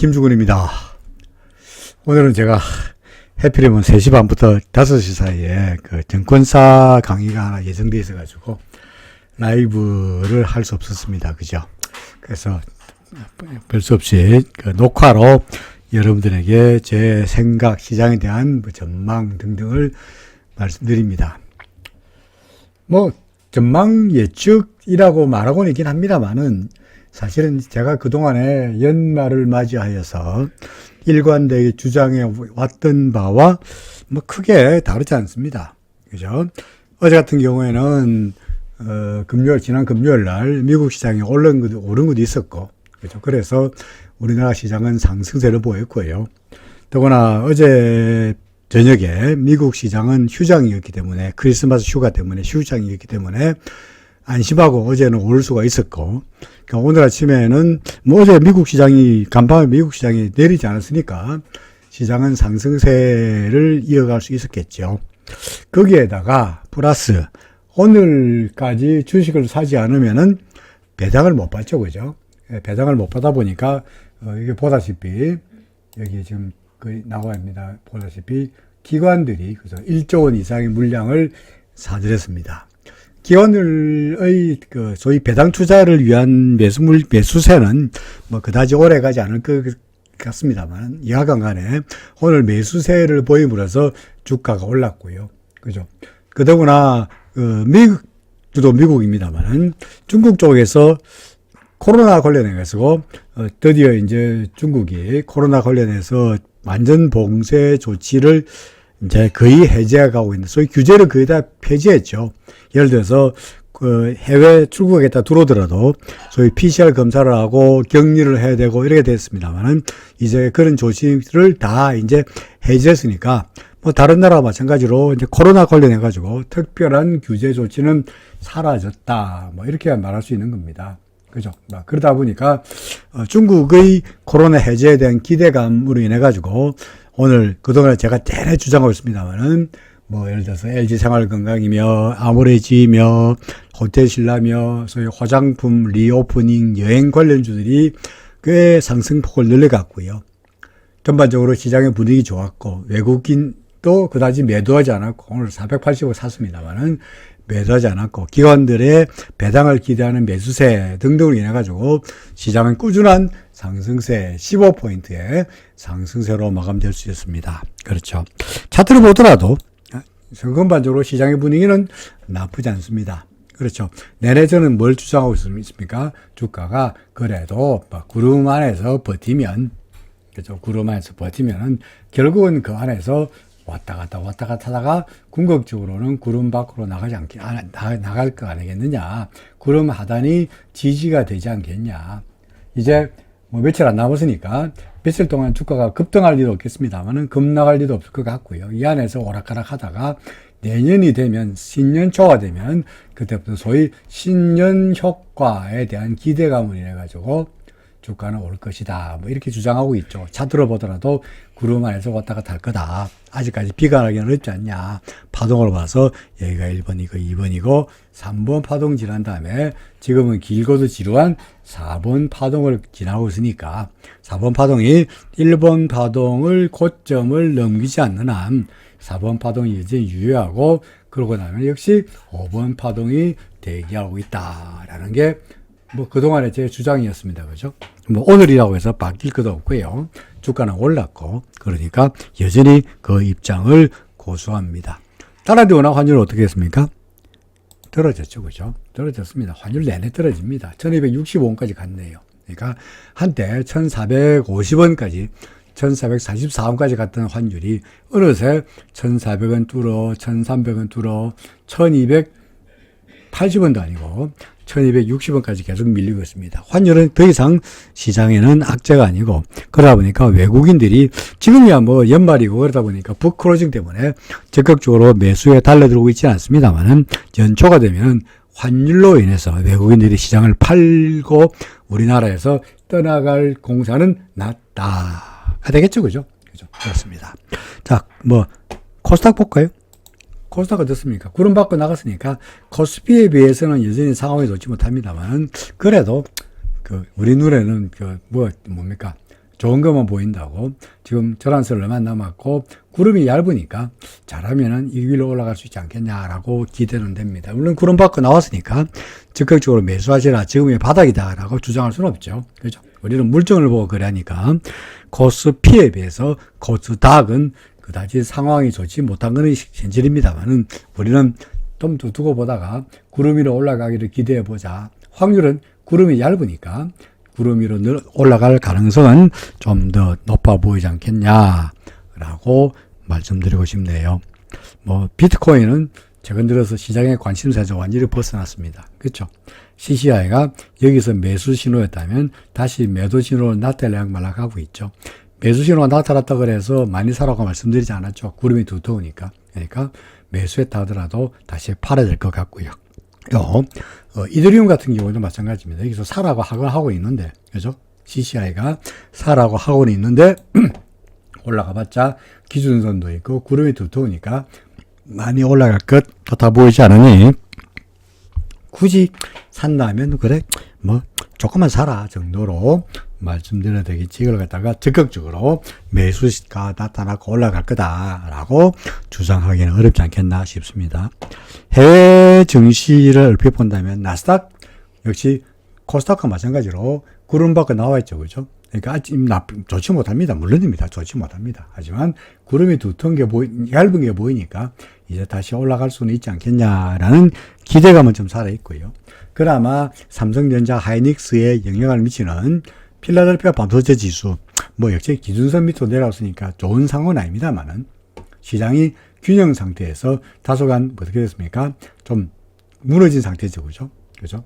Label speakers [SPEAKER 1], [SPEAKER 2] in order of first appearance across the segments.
[SPEAKER 1] 김주근입니다. 오늘은 제가 해피리면 3시 반부터 5시 사이에 그 증권사 강의가 하나 예정되어 있어가지고 라이브를 할 수 없었습니다. 그죠? 그래서 별 수 없이 그 녹화로 여러분들에게 제 생각, 시장에 대한 전망 등등을 말씀드립니다. 전망 예측이라고 말하고는 있긴 합니다만은 사실은 제가 그동안에 연말을 맞이하여서 일관되게 주장해 왔던 바와 크게 다르지 않습니다. 그죠? 어제 같은 경우에는, 지난 금요일 날 미국 시장이 오른 것도 있었고, 그죠? 그래서 우리나라 시장은 상승세를 보였고요. 더구나 어제 저녁에 미국 시장은 휴장이었기 때문에, 크리스마스 휴가 때문에 휴장이었기 때문에 안심하고 어제는 오를 수가 있었고, 그러니까 오늘 아침에는 어제 간밤에 미국 시장이 내리지 않았으니까 시장은 상승세를 이어갈 수 있었겠죠. 거기에다가 플러스 오늘까지 주식을 사지 않으면은 배당을 못 받죠, 그죠? 배당을 못 받아 보니까 이게 보다시피 여기 지금 나와 있습니다. 보다시피 기관들이 그래서 1조 원 이상의 물량을 사들였습니다. 기관들의 소위 배당 투자를 위한 매수세는 그다지 오래 가지 않을 것 같습니다만, 여하간 간에 오늘 매수세를 보임으로써 주가가 올랐고요. 그죠? 더구나, 미국도 미국입니다만은 중국 쪽에서 코로나 관련해가지고, 드디어 이제 중국이 코로나 관련해서 완전 봉쇄 조치를 이제 거의 해제하고 있는, 소위 규제를 거의 다 폐지했죠. 예를 들어서, 해외 출국하겠다 들어오더라도, 소위 PCR 검사를 하고 격리를 해야 되고 이렇게 됐습니다만은, 이제 그런 조치를 다 이제 해제했으니까, 다른 나라와 마찬가지로 이제 코로나 관련해가지고 특별한 규제 조치는 사라졌다. 이렇게 말할 수 있는 겁니다. 그죠? 그러다 보니까, 중국의 코로나 해제에 대한 기대감으로 인해가지고, 오늘 그동안 제가 내내 주장하고 있습니다만은 예를 들어서 LG생활건강이며 아모레지며 호텔신라며 소위 화장품 리오프닝 여행 관련주들이 꽤 상승폭을 늘려갔고요. 전반적으로 시장의 분위기 좋았고 외국인도 그다지 매도하지 않았고 오늘 480을 샀습니다만은 매도하지 않았고 기관들의 배당을 기대하는 매수세 등등으로 인해 가지고 시장은 꾸준한 상승세 15포인트의 상승세로 마감될 수 있습니다. 그렇죠. 차트를 보더라도 전반적으로 시장의 분위기는 나쁘지 않습니다. 그렇죠. 내내 저는 뭘 주장하고 있습니까? 주가가 그래도 구름 안에서 버티면, 그렇죠. 구름 안에서 버티면은 결국은 그 안에서 왔다 갔다 하다가 궁극적으로는 구름 밖으로 나갈 거 아니겠느냐. 구름 하단이 지지가 되지 않겠냐. 이제 며칠 안 남았으니까 며칠 동안 주가가 급등할 일도 없겠습니다만은 급락할 일도 없을 것 같고요. 이 안에서 오락가락 하다가 내년이 되면, 신년 초가 되면 그때부터 소위 신년 효과에 대한 기대감을 인해가지고 주가는 올 것이다. 이렇게 주장하고 있죠. 차트로 보더라도 구름 안에서 왔다 갔다 할 거다. 아직까지 비관하기는 어렵지 않냐. 파동으로 봐서 여기가 1번이고 2번이고 3번 파동 지난 다음에 지금은 길고도 지루한 4번 파동을 지나고 있으니까 4번 파동이 1번 파동을 고점을 넘기지 않는 한 4번 파동이 여전히 유효하고, 그러고 나면 역시 5번 파동이 대기하고 있다라는 게 그동안의 제 주장이었습니다. 그죠? 오늘이라고 해서 바뀔 것도 없고요. 주가는 올랐고, 그러니까 여전히 그 입장을 고수합니다. 달러화나 환율은 어떻게 했습니까? 떨어졌죠. 그죠? 떨어졌습니다. 환율 내내 떨어집니다. 1265원까지 갔네요. 그러니까 한때 1450원까지 1444원까지 갔던 환율이 어느새 1400원 뚫어, 1300원 뚫어, 1280원도 아니고 1260원까지 계속 밀리고 있습니다. 환율은 더 이상 시장에는 악재가 아니고, 그러다 보니까 외국인들이 지금이야 연말이고 그러다 보니까 북크로징 때문에 적극적으로 매수에 달려들고 있지는 않습니다만은 연초가 되면 환율로 인해서 외국인들이 시장을 팔고 우리나라에서 떠나갈 공사는 낮다. 되겠죠, 그죠? 그죠? 그렇습니다. 자, 코스닥 볼까요? 코스닥 어떻습니까? 구름 밖으로 나갔으니까 코스피에 비해서는 여전히 상황이 좋지 못합니다만, 그래도 우리 눈에는 뭡니까? 좋은 것만 보인다고. 지금 절한선 얼마 남았고 구름이 얇으니까 잘하면은 이 위로 올라갈 수 있지 않겠냐라고 기대는 됩니다. 물론 구름 밖으로 나왔으니까 적극적으로 매수하시라, 지금의 바닥이다라고 주장할 수는 없죠. 그렇죠? 우리는 물정을 보고 그러니까 코스 P에 비해서 코스 닥은 그다지 상황이 좋지 못한 것은 현실입니다만은 우리는 좀 더 두고 보다가 구름 위로 올라가기를 기대해 보자. 확률은 구름이 얇으니까 구름 위로 올라갈 가능성은 좀 더 높아 보이지 않겠냐라고 말씀드리고 싶네요. 뭐 비트코인은 최근 들어서 시장의 관심사에서 완전히 벗어났습니다. 그렇죠? CCI가 여기서 매수 신호였다면 다시 매도 신호로 나타내려고 말락하고 있죠. 매수 신호가 나타났다 그래서 많이 사라고 말씀드리지 않았죠. 구름이 두터우니까. 그러니까 매수했다 하더라도 다시 팔아야 될 것 같고요. 이더리움 같은 경우도 마찬가지입니다. 여기서 사라고 하고 있는데, 그죠? CCI가 사라고 하고는 있는데, 올라가봤자 기준선도 있고, 구름이 두터우니까 많이 올라갈 것 같아 보이지 않으니, 굳이 산다면, 그래, 뭐, 조금만 사라 정도로 말씀드려야 되겠지. 이걸 갖다가 적극적으로 매수가 나타나고 올라갈 거다라고 주장하기는 어렵지 않겠나 싶습니다. 해외 증시를 얼핏 본다면 나스닥 역시 코스닥과 마찬가지로 구름 밖에 나와 있죠. 그죠? 그러니까 좋지 못합니다. 물론입니다. 좋지 못합니다. 하지만 구름이 두터운 게 얇은 게 보이니까 이제 다시 올라갈 수는 있지 않겠냐라는 기대감은 좀 살아있고요. 그나마 삼성전자 하이닉스에 영향을 미치는 필라델피아 반도체 지수, 뭐 역시 기준선 밑으로 내려왔으니까 좋은 상황은 아닙니다만은 시장이 균형 상태에서 다소간 어떻게 됐습니까? 좀 무너진 상태죠. 그죠? 그죠?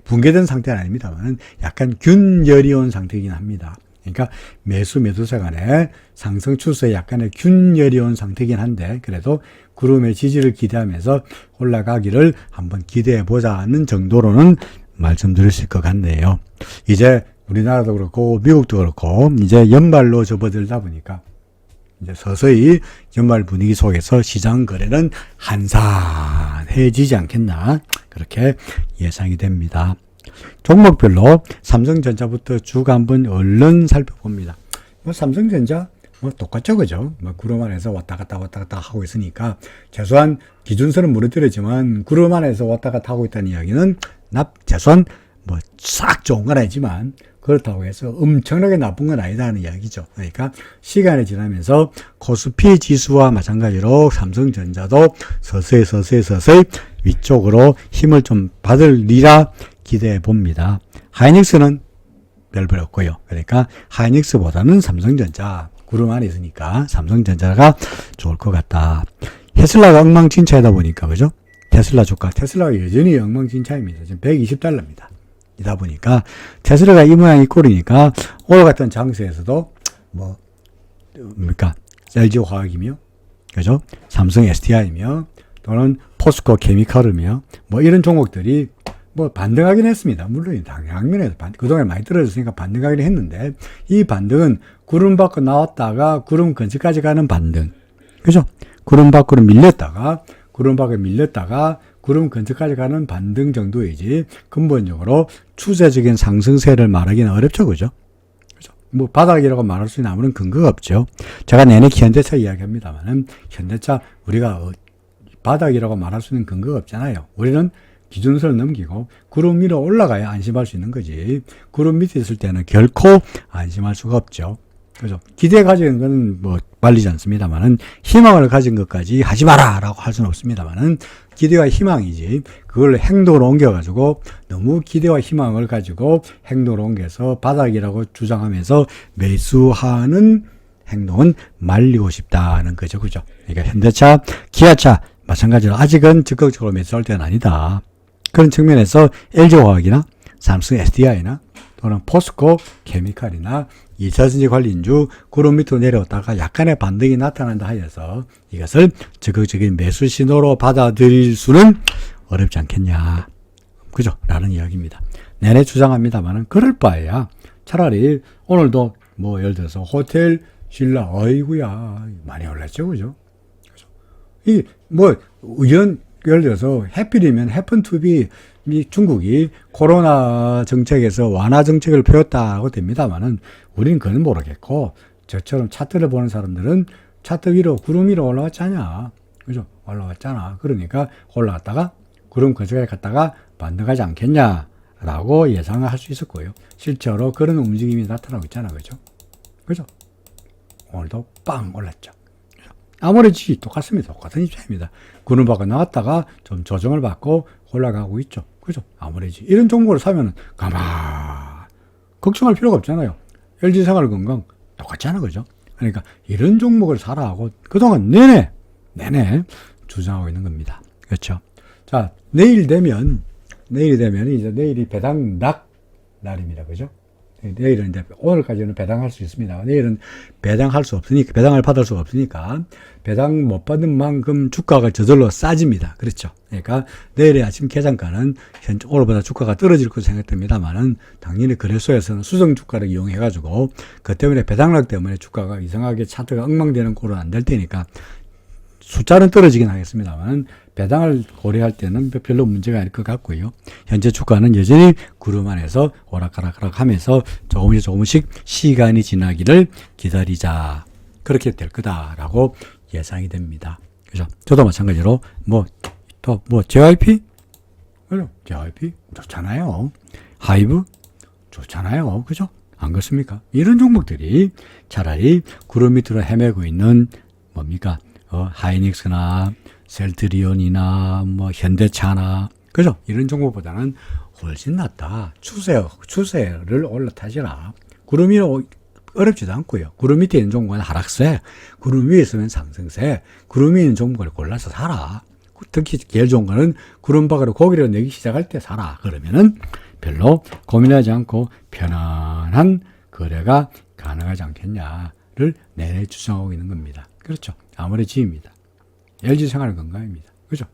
[SPEAKER 1] 붕괴된 상태는 아닙니다만은 약간 균열이 온 상태이긴 합니다. 그러니까 매수세 간에 상승 추세에 약간의 균열이 온 상태이긴 한데 그래도 구름의 지지를 기대하면서 올라가기를 한번 기대해 보자는 정도로는 말씀드릴 수 있을 것 같네요. 이제 우리나라도 그렇고 미국도 그렇고 이제 연말로 접어들다 보니까 이제 서서히 연말 분위기 속에서 시장 거래는 한산해지지 않겠나 그렇게 예상이 됩니다. 종목별로 삼성전자부터 쭉 한번 얼른 살펴봅니다. 뭐 삼성전자 뭐 똑같죠, 그죠? 뭐 구름 안에서 왔다 갔다 하고 있으니까 최소한 기준선은 무너뜨렸지만 구름 안에서 왔다 갔다 하고 있다는 이야기는 최소한 뭐 싹 좋은 건 아니지만 그렇다고 해서 엄청나게 나쁜 건 아니다는 이야기죠. 그러니까 시간이 지나면서 코스피 지수와 마찬가지로 삼성전자도 서서히 위쪽으로 힘을 좀 받으리라 기대해 봅니다. 하이닉스는 별별 없고요. 그러니까 하이닉스보다는 삼성전자 구름 안에 있으니까 삼성전자가 좋을 것 같다. 테슬라가 엉망진창이다 보니까 그죠? 테슬라 주가, 테슬라가 여전히 엉망진창입니다. 지금 $120입니다. 이다 보니까 테슬라가 이 모양 이 꼴이니까 오늘 같은 장세에서도 LG 화학이며 그죠? 삼성 SDI며 또는 포스코 케미칼이며 이런 종목들이 반등하긴 했습니다. 물론 당연면에서 그동안 많이 떨어졌으니까 반등하긴 했는데 이 반등은 구름 밖으로 나왔다가 구름 근처까지 가는 반등. 그죠? 구름 밖으로 밀렸다가 구름 근처까지 가는 반등 정도이지 근본적으로 추세적인 상승세를 말하기는 어렵죠. 그죠? 바닥이라고 말할 수 있는 아무런 근거가 없죠. 제가 내내 현대차 이야기합니다만은 현대차 우리가 바닥이라고 말할 수 있는 근거가 없잖아요. 우리는 기준선을 넘기고 구름 위로 올라가야 안심할 수 있는 거지. 구름 밑에 있을 때는 결코 안심할 수가 없죠. 그죠? 기대 가진 건 말리지 않습니다만은 희망을 가진 것까지 하지 마라라고 할 수는 없습니다만은 기대와 희망이지 그걸 행동으로 옮겨가지고 너무 기대와 희망을 가지고 행동으로 옮겨서 바닥이라고 주장하면서 매수하는 행동은 말리고 싶다는 거죠. 그죠? 그러니까 현대차, 기아차 마찬가지로 아직은 적극적으로 매수할 때는 아니다. 그런 측면에서 LG화학이나 삼성 SDI나 또는 포스코 케미칼이나 2차전지 관련주 구름 밑으로 내려왔다가 약간의 반등이 나타난다 하여서 이것을 적극적인 매수 신호로 받아들일 수는 어렵지 않겠냐. 그죠? 라는 이야기입니다. 내내 주장합니다만은 그럴 바에야 차라리 오늘도 예를 들어서 호텔 신라 어이구야 많이 올랐죠. 그죠? 예를 들어서 해필이면 해픈투비 중국이 코로나 정책에서 완화 정책을 펴었다고 됩니다만은 우리는 그건 모르겠고, 저처럼 차트를 보는 사람들은 차트 위로, 구름 위로 올라왔잖아. 그죠? 올라왔잖아. 그러니까 올라갔다가 구름 근처에 갔다가 반등하지 않겠냐라고 예상을 할 수 있을 거예요. 실제로 그런 움직임이 나타나고 있잖아. 그죠? 그죠? 오늘도 빵 올랐죠. 아무래도 똑같습니다. 똑같은 입장입니다. 구름 밖에 나왔다가 좀 조정을 받고 올라가고 있죠. 그죠? 아무래도 이런 종목을 사면은 걱정할 필요가 없잖아요. LG생활건강 똑같잖아. 그죠? 그러니까 이런 종목을 사라 하고 그동안 내내 주장하고 있는 겁니다. 그렇죠? 자, 내일이 되면 이제 내일이 배당락 날입니다. 그죠? 내일은 이제 오늘까지는 배당할 수 있습니다. 내일은 배당할 수 없으니까, 배당을 받을 수가 없으니까 배당 못 받는 만큼 주가가 저절로 싸집니다. 그렇죠? 그러니까 내일의 아침 개장가는 현재 오늘보다 주가가 떨어질 것으로 생각됩니다만은 당연히 거래소에서는 수정 주가를 이용해 가지고 그 때문에 배당락 때문에 주가가 이상하게 차트가 엉망되는 꼴은 안 될 테니까 숫자는 떨어지긴 하겠습니다만 배당을 고려할 때는 별로 문제가 아닐 것 같고요. 현재 주가는 여전히 구름 안에서 오락가락 하면서 조금씩 시간이 지나기를 기다리자. 그렇게 될 거다라고 예상이 됩니다. 그죠? 저도 마찬가지로 JYP? 그죠? JYP? 좋잖아요. 하이브? 좋잖아요. 그죠? 안 그렇습니까? 이런 종목들이 차라리 구름 밑으로 헤매고 있는 뭡니까? 하이닉스나 셀트리온이나 현대차나 그죠? 이런 종목보다는 훨씬 낫다. 추세를 올라타시라. 구름 위로 어렵지도 않고요. 구름 밑에 있는 종목은 하락세, 구름 위에 있으면 상승세, 구름 위에 있는 종목을 골라서 사라. 특히 제일 좋은 거는 구름 밖으로 고기를 내기 시작할 때 사라. 그러면은 별로 고민하지 않고 편안한 거래가 가능하지 않겠냐를 내내 주장하고 있는 겁니다. 그렇죠. 아무래지입니다. LG생활건강입니다. 그죠?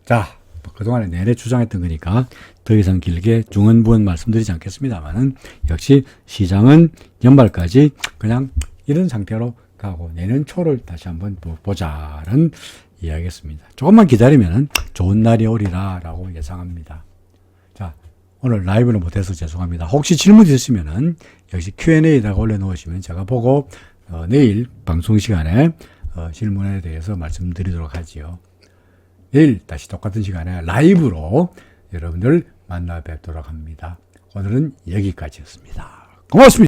[SPEAKER 1] 자, 그동안에 내내 주장했던 거니까 더 이상 길게 중언부언 말씀드리지 않겠습니다만은 역시 시장은 연말까지 그냥 이런 상태로 가고 내년 초를 다시 한번 보자는 이야기했습니다. 조금만 기다리면 좋은 날이 오리라라고 예상합니다. 자, 오늘 라이브는 못해서 죄송합니다. 혹시 질문 있으시면은 역시 Q&A에다가 올려놓으시면 제가 보고 내일 방송 시간에 질문에 대해서 말씀드리도록 하지요. 내일 다시 똑같은 시간에 라이브로 여러분들 만나 뵙도록 합니다. 오늘은 여기까지였습니다. 고맙습니다.